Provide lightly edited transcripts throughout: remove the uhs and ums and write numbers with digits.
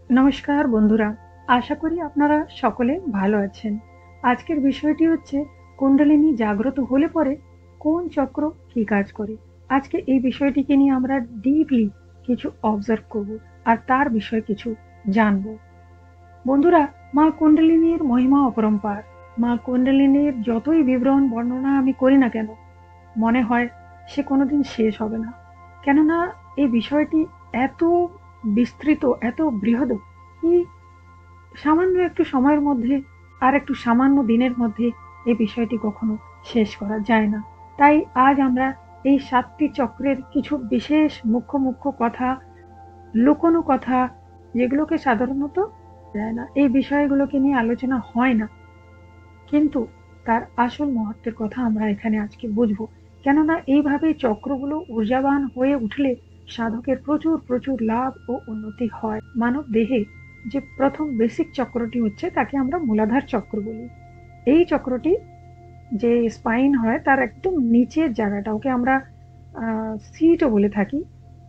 নমস্কার বন্ধুরা, আশা করি আপনারা সকলে ভালো আছেন। আজকের বিষয়টি হচ্ছে কুণ্ডলিনী জাগ্রত হলে পরে কোন চক্র কি কাজ করে। আজকে এই বিষয়টিকে নিয়ে আমরা ডিপলি কিছু অবজার্ভ করব আর তার বিষয়ে কিছু জানব। বন্ধুরা, মা কুণ্ডলিনীর মহিমা অপরম্পার। মা কুণ্ডলিনীর যতই বিবরণ বর্ণনা আমি করি না কেন, মনে হয় সে কোনোদিন শেষ হবে না। কেননা এই বিষয়টি এত বিস্তৃত, এত বৃহৎ, কি সামান্য একটু সময়ের মধ্যে আর একটু সামান্য দিনের মধ্যে এই বিষয়টি কখনো শেষ করা যায় না। তাই আজ আমরা এই ৭টি চক্রের কিছু বিশেষ মুখ্য মুখ্য কথা, লুকোনো কথা, যেগুলোকে সাধারণত যায় না, এই বিষয়গুলোকে নিয়ে আলোচনা হয় না, কিন্তু তার আসল মহত্বের কথা আমরা এখানে আজকে বুঝবো। কেননা এইভাবে চক্রগুলো ঊর্জাবান হয়ে উঠলে সাধকের প্রচুর প্রচুর লাভ ও উন্নতি হয়। মানব দেহে যে প্রথম বেসিক চক্রটি হচ্ছে তাকে আমরা মূলাধার চক্র বলি। এই চক্রটি যে স্পাইন হয় তার একদম নিচের জায়গাটা, ওকে আমরা সিটও বলে থাকি।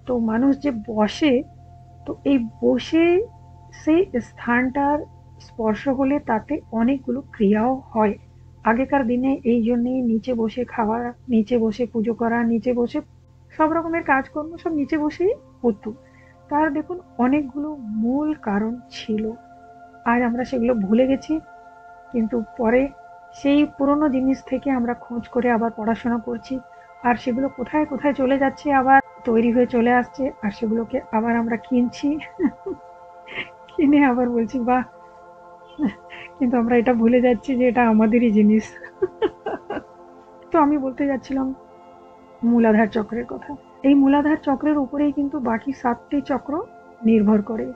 তো মানুষ যে বসে, তো এই বসে সেই স্থানটার স্পর্শ হলে তাতে অনেকগুলো ক্রিয়াও হয়। আগেকার দিনে এই জন্যেই নিচে বসে খাওয়া, নিচে বসে পুজো করা, নিচে বসে সব রকমের কাজকর্ম সব নিচে বসেই হতো। তার দেখুন অনেকগুলো মূল কারণ ছিল। আজ আমরা সেগুলো ভুলে গেছি, কিন্তু পরে সেই পুরনো জিনিস থেকে আমরা খোঁজ করে আবার পড়াশোনা করছি, আর সেগুলো কোথায় কোথায় চলে যাচ্ছে, আবার তৈরি হয়ে চলে আসছে, আর সেগুলোকে আবার আমরা কিনছি। কিনে আবার বলছি বাহ, কিন্তু আমরা এটা ভুলে যাচ্ছি যে এটা আমাদেরই জিনিস। তো আমি বলতে যাচ্ছিলাম মূলাধার চক্রের কথা। এই মূলাধার চক্রের উপরেই কিন্তু বাকি 7টি চক্র নির্ভর করে।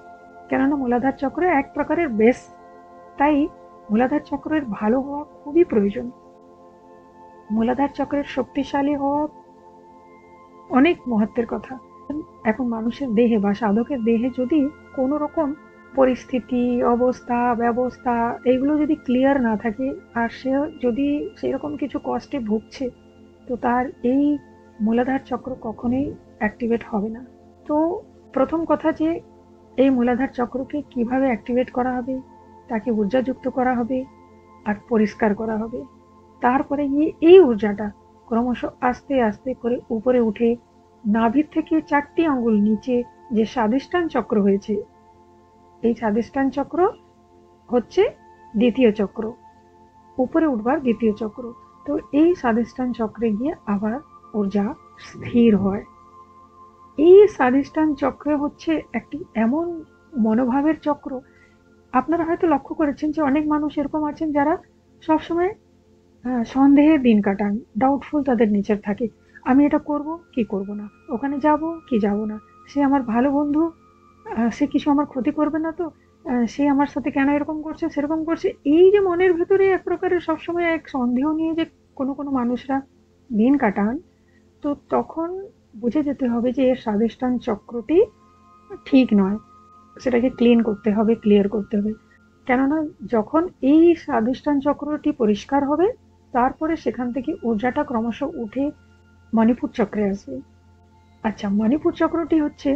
কেননা মূলাধার চক্র এক প্রকারের বেস, তাই মূলাধার চক্রের ভালো হওয়া খুবই প্রয়োজন। মূলাধার চক্রের শক্তিশালী হওয়া অনেক মহত্বের কথা। এখন মানুষের দেহে বা সাধকের দেহে যদি কোনো রকম পরিস্থিতি, অবস্থা, ব্যবস্থা এইগুলো যদি ক্লিয়ার না থাকে, আর সে যদি সেরকম কিছু কষ্টে ভুগছে, তো তার এই মূলাধার চক্র কখনোই অ্যাক্টিভেট হবে না। তো প্রথম কথা যে এই মূলাধার চক্রকে কিভাবে অ্যাক্টিভেট করা হবে, তাকে ঊর্জাযুক্ত করা হবে আর পরিষ্কার করা হবে। তারপরে গিয়ে এই ঊর্জাটা ক্রমশ আস্তে আস্তে করে উপরে উঠে নাভির থেকে 4টি আঙ্গুল নিচে যে স্বাধিষ্ঠান চক্র হয়েছে, এই স্বাধিষ্ঠান চক্র হচ্ছে দ্বিতীয় চক্র, উপরে উঠবার দ্বিতীয় চক্র। তো এই স্বাধিষ্ঠান চক্রে গিয়ে আবার ঊর্জা স্থির হয়। এই স্বাধিষ্ঠান চক্রে হচ্ছে একটি এমন মনোভাবের চক্র। আপনারা হয়তো লক্ষ্য করেছেন যে অনেক মানুষ এরকম আছেন যারা সবসময় সন্দেহে দিন কাটান, ডাউটফুল তাদের নেচার থাকে। আমি এটা করব কি করব না, ওখানে যাব কি যাব না, সে আমার ভালো বন্ধু, সে কিছু আমার ক্ষতি করবে না তো, সে আমার সাথে কেন এরকম করছে সেরকম করছে, এই যে মনের ভেতরে এক প্রকারের সবসময় এক সন্দেহ নিয়ে যে কোনো কোনো মানুষরা দিন কাটান, তো তখন বুঝে যেতে হবে যে এর স্বাধিষ্ঠান চক্রটি ঠিক নয়, সেটাকে ক্লিন করতে হবে, ক্লিয়ার করতে হবে। কেননা যখন এই স্বাধিষ্ঠান চক্রটি পরিষ্কার হবে, তারপরে সেখান থেকে ঊর্জাটা ক্রমশ উঠে মণিপুর চক্রে আসবে। আচ্ছা, মণিপুর চক্রটি হচ্ছে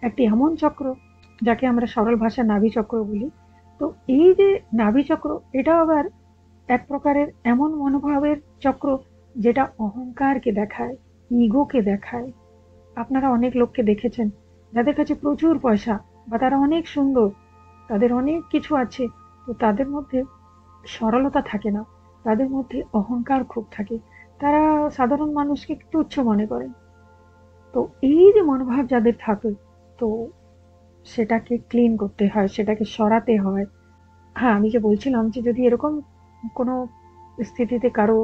একটি এমন চক্র যাকে আমরা সরল ভাষায় নাভি চক্র বলি। তো এই যে নাভি চক্র, এটা আবার এক প্রকারের এমন মনোভাবের চক্র যেটা অহংকারকে দেখায়, ইগোকে দেখায়। আপনারা অনেক লোককে দেখেছেন যাদের কাছে প্রচুর পয়সা বা তারা অনেক সুন্দর, তাদের অনেক কিছু আছে, তো তাদের মধ্যে সরলতা থাকে না, তাদের মধ্যে অহংকার খুব থাকে। তারা সাধারণ মানুষকে তুচ্ছ মনে করেন। তো এই যে মনোভাব যাদের থাকে, তো সেটাকে ক্লিন করতে হয়, সেটাকে সরাতে হয়। হ্যাঁ, আমি যে বলছিলাম যে যদি এরকম কোনো স্থিতিতে কারো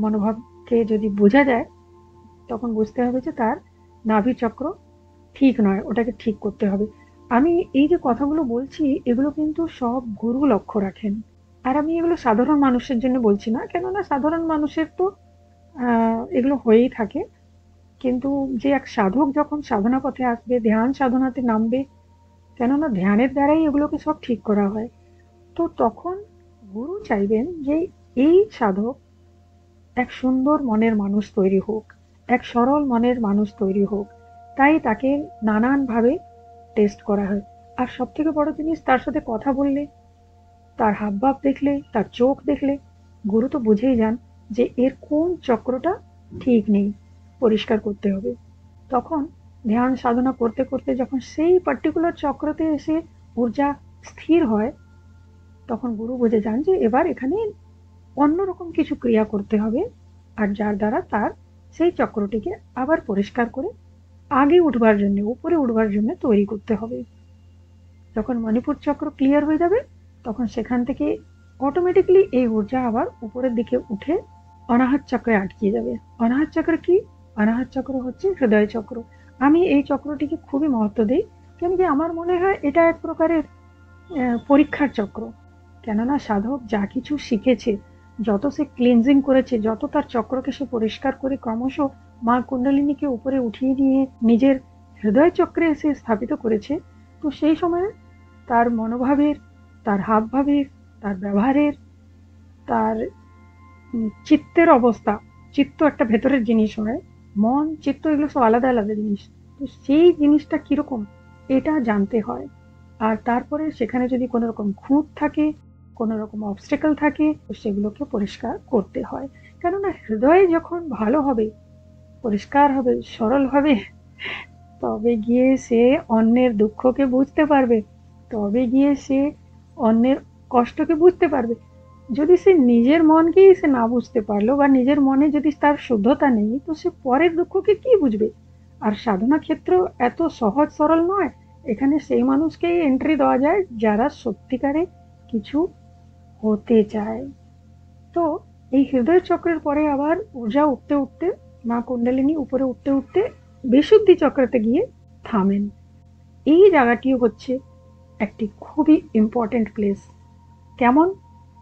মনোভাবকে যদি বোঝা যায়, তখন বুঝতে হবে যে তার নাভি চক্র ঠিক নয়, ওটাকে ঠিক করতে হবে। আমি এই যে কথাগুলো বলছি, এগুলো কিন্তু সব গুরু লক্ষ্য রাখেন। আর আমি এগুলো সাধারণ মানুষের জন্য বলছি না, কেননা সাধারণ মানুষের তো এগুলো হয়েই থাকে। কিন্তু যে এক সাধক যখন সাধনা পথে আসবে, ধ্যান সাধনাতে নামবে, কেননা ধ্যানের দ্বারাই এগুলোকে সব ঠিক করা হয়, তো তখন গুরু চাইবেন যে এই সাধক এক সুন্দর মনের মানুষ তৈরি হোক, এক সরল মনের মানুষ তৈরি হোক। তাই তাকে নানানভাবে টেস্ট করা হয়। আর সব থেকে বড় জিনিস, তার সাথে কথা বললে, তার হাবভাব দেখলে, তার চোখ দেখলে গুরু তো বুঝেই যান যে এর কোন চক্রটা ঠিক নেই, পরিষ্কার করতে হবে। তখন ধ্যান সাধনা করতে করতে যখন সেই পার্টিকুলার চক্রতে এসে ঊর্জা স্থির হয়, তখন গুরু বুঝে যান যে এবার এখানে অন্যরকম কিছু ক্রিয়া করতে হবে, আর যার দ্বারা তার সেই চক্রটিকে আবার পরিষ্কার করে আগে উঠবার জন্য, উপরে উঠবার জন্য তৈরি করতে হবে। যখন মণিপুর চক্র ক্লিয়ার হয়ে যাবে, তখন সেখান থেকে অটোমেটিক্যালি এই ঊর্জা আবার উপরের দিকে উঠে অনাহত চক্রে আটকে যাবে। অনাহত চক্র কি? অনাহত চক্র হচ্ছে হৃদয় চক্র। আমি এই চক্রটিকে খুবই মহত্ব দিই, কেন কি আমার মনে হয় এটা এক প্রকারের পরীক্ষার চক্র। কেননা সাধক যা কিছু শিখেছে, যত সে ক্লিনজিং করেছে, যত তার চক্রকে সে পরিষ্কার করে ক্রমশ মা কুণ্ডলিনীকে উপরে উঠিয়ে নিয়ে নিজের হৃদয় চক্রে এসে স্থাপিত করেছে, তো সেই সময় তার মনোভাবের, তার হাবভাবের, তার ব্যবহারের, তার চিত্তের অবস্থা, চিত্ত একটা ভেতরের জিনিস হয়, মন চিত্ত এগুলো সব আলাদা আলাদা জিনিস, তো সেই জিনিসটা কিরকম এটা জানতে হয়। আর তারপরে সেখানে যদি কোনো রকম খুঁত থাকে, কোনো রকম অবস্টেকল থাকে, তো সেগুলোকে পরিষ্কার করতে হয়। কেননা হৃদয় যখন ভালো হবে, পরিষ্কার হবে, সরল হবে, তবে গিয়ে সে অন্যের দুঃখকে বুঝতে পারবে, তবে গিয়ে সে অন্যের কষ্টকে বুঝতে পারবে। যদি সে নিজের মনকেই সে না বুঝতে পারলো, বা নিজের মনে যদি তার শুদ্ধতা নেই, তো সে পরের দুঃখকে কি বুঝবে? আর সাধনা ক্ষেত্র এত সহজ সরল নয়। এখানে সেই মানুষকেই এন্ট্রি দেওয়া যায় যারা সত্যিকারে কিছু হতে চায়। তো এই হৃদয় চক্রের পরে আবার ঊর্জা উঠতে উঠতে, মা কুণ্ডলিনী উপরে উঠতে উঠতে বিশুদ্ধি চক্রতে গিয়ে থামেন। এই জায়গাটিও হচ্ছে একটি খুবই ইম্পর্টেন্ট প্লেস। কেমন?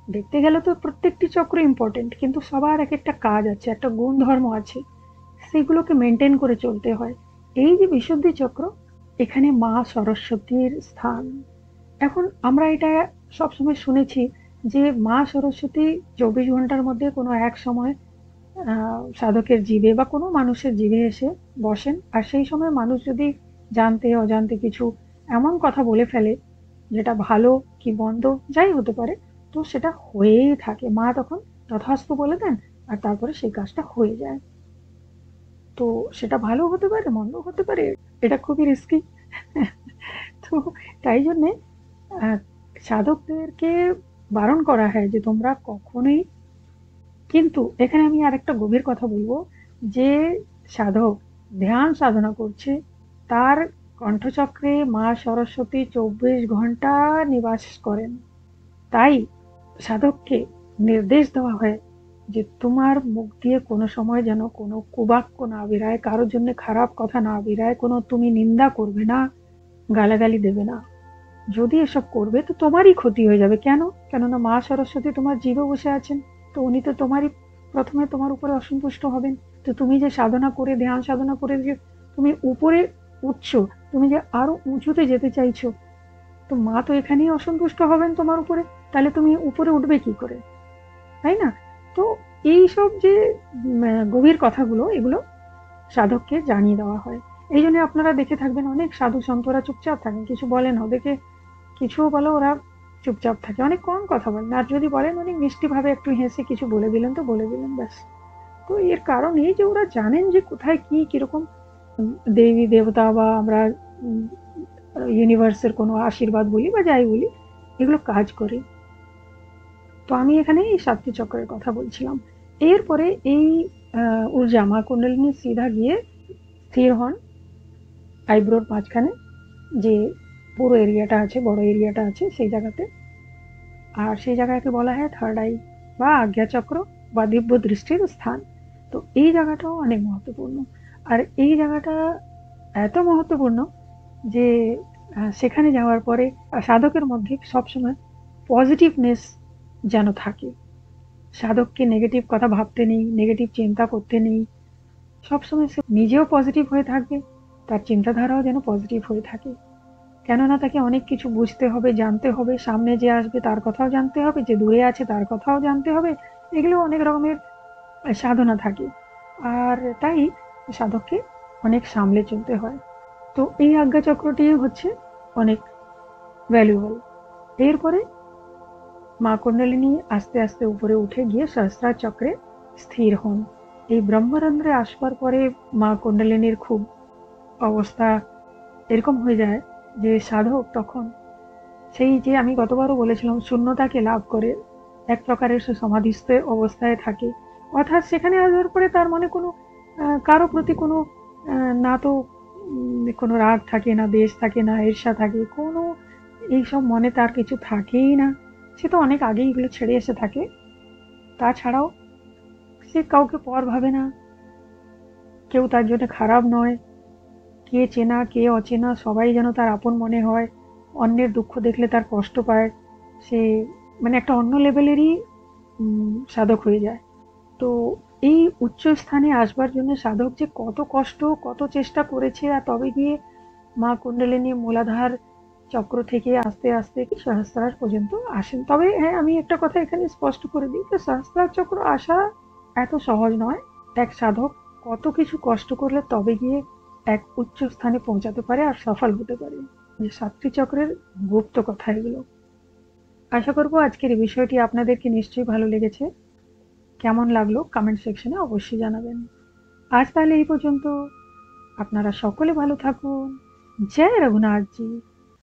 দেখতে গেলে তো প্রত্যেকটি চক্র ইম্পর্টেন্ট, কিন্তু সবার এক একটা কাজ আছে, একটা গুণ ধর্ম আছে, সেগুলোকে মেনটেন করে চলতে হয়। এই যে বিশুদ্ধি চক্র, এখানে মা সরস্বতীর স্থান। এখন আমরা এটা সবসময় শুনেছি যে মা সরস্বতী 24 ঘন্টার মধ্যে কোনো এক সময় সাধকের জীবে বা কোনো মানুষের জীবে এসে বসেন, আর সেই সময় মানুষ যদি জানতে অজান্তে কিছু এমন কথা বলে ফেলে যেটা ভালো কি মন্দ যাই হতে পারে, তো সেটা হয়েই থাকে। মা তখন তথাস্তু বলে দেন, আর তারপরে সেই কাজটা হয়ে যায়। তো সেটা ভালো হতে পারে, মন্দ হতে পারে, এটা খুবই রিস্কি। তো তাই জন্যে আহ, সাধকদেরকে বারণ করা হয় যে তোমরা কখনোই, কিন্তু এখানে আমি আরেকটা গভীর কথা বলবো, যে সাধক ধ্যান সাধনা করছে, তার কণ্ঠচক্রে মা সরস্বতী 24 ঘন্টা নিবাস করেন। তাই সাধককে নির্দেশ দেওয়া হয় যে তোমার মুখ দিয়ে কোনো সময় যেন কোনো কুবাক্য না বেরায়, কারোর জন্য খারাপ কথা না বেরায়, কোনো তুমি নিন্দা করবে না, গালাগালি দেবে না। যদি এসব করবে তো তোমারই ক্ষতি হয়ে যাবে। কেন? কেননা মা সরস্বতী তোমার জীবে বসে আছেন, তো উনি তো তোমারই প্রথমে তোমার উপরে অসন্তুষ্ট হবেন। তো তুমি যে সাধনা করে, ধ্যান সাধনা করে যে তুমি উপরে উঠছো, তুমি যে আরো উঁচুতে যেতে চাইছো, তো মা তো এখানেই অসন্তুষ্ট হবেন তোমার উপরে, তাহলে তুমি উপরে উঠবে কি করে? তাই না? তো এই সব যে গভীর কথাগুলো, এগুলো সাধককে জানিয়ে দেওয়া হয়। এই জন্য আপনারা দেখে থাকবেন অনেক সাধু সন্তরা চুপচাপ থাকেন, কিছু বলেন, ওদেরকে কিছুও বলো ওরা চুপচাপ থাকে, অনেক কম কথা বলেন, আর যদি বলেন অনেক মিষ্টি ভাবে একটু হেসে কিছু বলে দিলেন তো বলে দিলেন, ব্যাস। তো এর কারণ এই যে ওরা জানেন যে কোথায় কি কিরকম দেবী দেবতা বা আমরা ইউনিভার্সের কোনো আশীর্বাদ বলি বা যাই বলি, এগুলো কাজ করে। তো আমি এখানে এই 7টি চক্রের কথা বলছিলাম। এরপরে এই ঊর্জা মা কুণ্ডলিনী সিধা গিয়ে স্থির হন আইব্রোর মাঝখানে, যে পুরো এরিয়াটা আছে, বড় এরিয়াটা আছে সেই জায়গাতে। আর সেই জায়গাকে বলা হয় থার্ড আই বা আজ্ঞা চক্র বা দিব্য দৃষ্টির স্থান। তো এই জায়গাটাও অনেক মহত্বপূর্ণ। আর এই জায়গাটা এত মহত্বপূর্ণ যে সেখানে যাওয়ার পরে সাধকের মধ্যে সবসময় পজিটিভনেস যেন থাকে। সাধককে নেগেটিভ কথা ভাবতে নেই, নেগেটিভ চিন্তা করতে নেই, সবসময় সে নিজেও পজিটিভ হয়ে থাকবে, তার চিন্তাধারাও যেন পজিটিভ হয়ে থাকে। কেননা তাকে অনেক কিছু বুঝতে হবে, জানতে হবে, সামনে যে আসবে তার কথাও জানতে হবে, যে দূরে আছে তার কথাও জানতে হবে, এগুলো অনেক রকমের সাধনা থাকে। আর তাই সাধককে অনেক সামলে চলতে হয়। তো এই আজ্ঞা চক্রটি হচ্ছে অনেক ভ্যালুয়েবল। এরপরে মা কুণ্ডলিনী আস্তে আস্তে উপরে উঠে গিয়ে সহস্রার চক্রে স্থির হন। এই ব্রহ্মরন্ধ্রে আসবার পরে মা কুণ্ডলিনীর খুব অবস্থা এরকম হয়ে যায় যে সাধক তখন সেই যে আমি গতবারও বলেছিলাম শূন্যতাকে লাভ করে এক প্রকারের সে সমাধিস্থ অবস্থায় থাকে। অর্থাৎ সেখানে আসবার পরে তার মনে কোনো কারো প্রতি কোনো না তো কোনো রাগ থাকে না, দেশ থাকে না, ঈর্ষা থাকে, কোনো এইসব মনে তার কিছু থাকেই না। সে তো অনেক আগেই এগুলো ছেড়ে এসে থাকে। তাছাড়াও সে কাউকে পর ভাবে না, কেউ তার জন্য খারাপ নয়, কে চেনা কে অচেনা সবাই যেন তার আপন মনে হয়। অন্যের দুঃখ দেখলে তার কষ্ট পায়। সে মানে একটা অন্য লেভেলেরই সাধক হয়ে যায়। তো এই উচ্চ স্থানে আসবার জন্য সাধক যে কত কষ্ট কত চেষ্টা করেছে, আর তবে গিয়ে মা কুণ্ডলিনী মূলাধার চক্র থেকে আস্তে আস্তে সহস্রার পর্যন্ত আসেন। তবে হ্যাঁ, আমি একটা কথা এখানে স্পষ্ট করে দিই যে সহস্রার চক্র আসা এত সহজ নয়। এক সাধক কত কিছু কষ্ট করলে তবে গিয়ে এক উচ্চ স্থানে পৌঁছাতে পারে আর সফল হতে পারে। যে সাতটি চক্রের গুপ্ত কথা এগুলো। আশা করবো আজকের এই বিষয়টি আপনাদেরকে নিশ্চয়ই ভালো লেগেছে। কেমন লাগলো কমেন্ট সেকশনে অবশ্যই জানাবেন। আজ তাহলে এই পর্যন্ত। আপনারা সকলে ভালো থাকুন। জয় রঘুনাথজি।